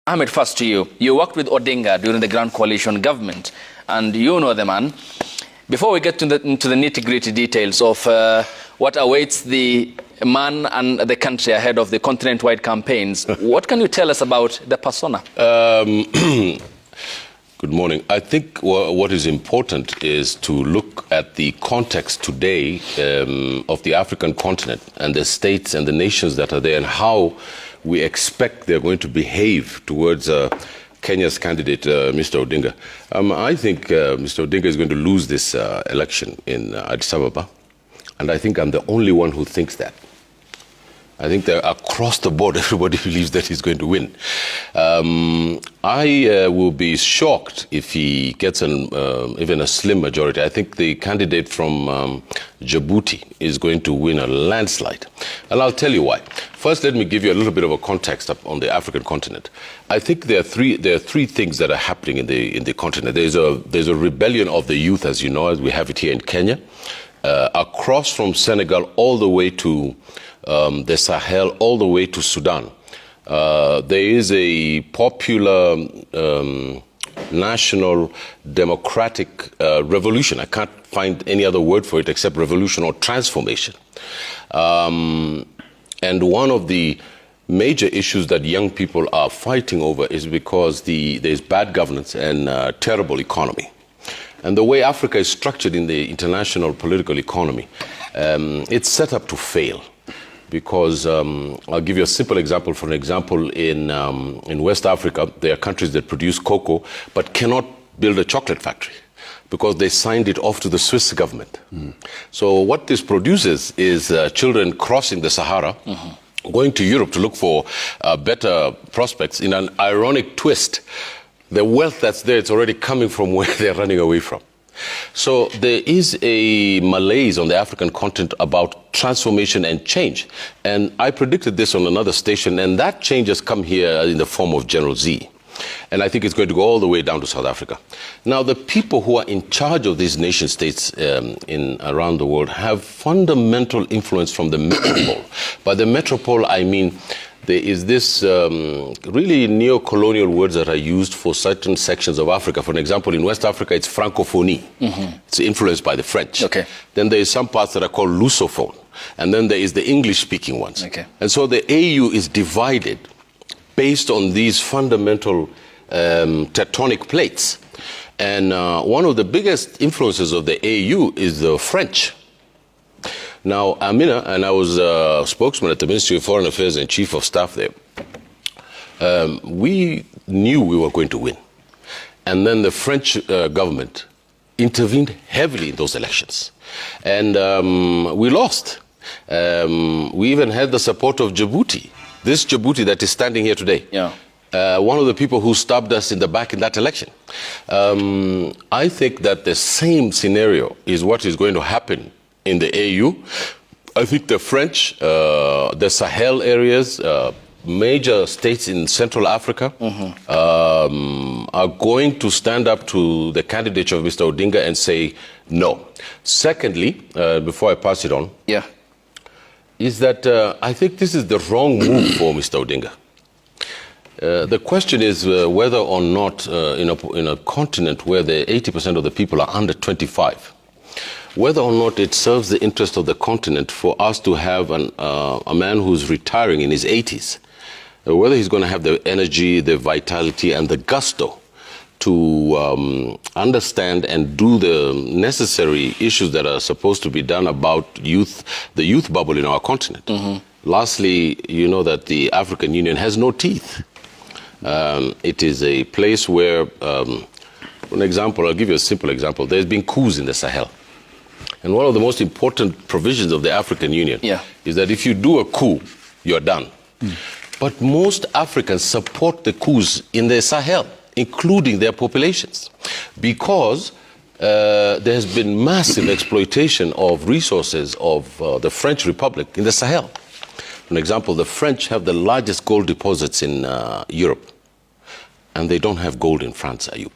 Ahmed, first to you. You worked with Odinga during the Grand Coalition government, and you know the man. Before we get into the nitty-gritty details of what awaits the man and the country ahead of the continent-wide campaigns, what can you tell us about the persona? Good morning. I think what is important is to look at the context today of the African continent and the states and the nations that are there and how we expect they're going to behave towards Kenya's candidate, Mr. Odinga. I think Mr. Odinga is going to lose this election in Addis Ababa, and I think I'm the only one who thinks that. I think that across the board, everybody believes that he's going to win. I will be shocked if he gets even a slim majority. I think the candidate from Djibouti is going to win a landslide. And I'll tell you why. First, let me give you a little bit of a context on the African continent. I think there are three things that are happening in the continent. There's a rebellion of the youth, as you know, as we have it here in Kenya, across from Senegal all the way to the Sahel, all the way to Sudan. There is a popular national democratic revolution. I can't find any other word for it except revolution or transformation. And one of the major issues that young people are fighting over is because there's bad governance and terrible economy. And the way Africa is structured in the international political economy, it's set up to fail. Because I'll give you a simple example. For an example, in West Africa, there are countries that produce cocoa but cannot build a chocolate factory because they signed it off to the Swiss government. So what this produces is children crossing the Sahara, going to Europe to look for better prospects. In an ironic twist, the wealth that's there, it's already coming from where they're running away from. So there is a malaise on the African continent about transformation and change. And I predicted this on another station, and that change has come here in the form of General Z. And I think it's going to go all the way down to South Africa. Now, the people who are in charge of these nation states around the world have fundamental influence from the metropole. By the metropole, I mean there is this really neo-colonial words that are used for certain sections of Africa. For example, in West Africa, it's francophonie. It's influenced by the French. Okay. Then there is some parts that are called Lusophone. And then there is the English-speaking ones. Okay. And so the AU is divided based on these fundamental tectonic plates. And one of the biggest influences of the AU is the French. Now, Amina, and I was a spokesman at the Ministry of Foreign Affairs and Chief of Staff there, we knew we were going to win. And then the French government intervened heavily in those elections. And we lost. We even had the support of Djibouti, this Djibouti that is standing here today. Yeah. One of the people who stabbed us in the back in that election. I think that the same scenario is what is going to happen in the AU. I think the French, the Sahel areas, major states in Central Africa are going to stand up to the candidature of Mr. Odinga and say no. Secondly, before I pass it on, is that I think this is the wrong move for Mr. Odinga. The question is whether or not in a continent where the 80% of the people are under 25, whether or not it serves the interest of the continent for us to have a man who's retiring in his 80s, whether he's going to have the energy, the vitality, and the gusto to understand and do the necessary issues that are supposed to be done about the youth bubble in our continent. Lastly, you know that the African Union has no teeth. It is a place where, for an example, I'll give you a simple example. There's been coups in the Sahel. And one of the most important provisions of the African Union is that if you do a coup, you're done. But most Africans support the coups in the Sahel, including their populations, because there has been massive exploitation of resources of the French Republic in the Sahel. For example, the French have the largest gold deposits in Europe, and they don't have gold in France, Ayub.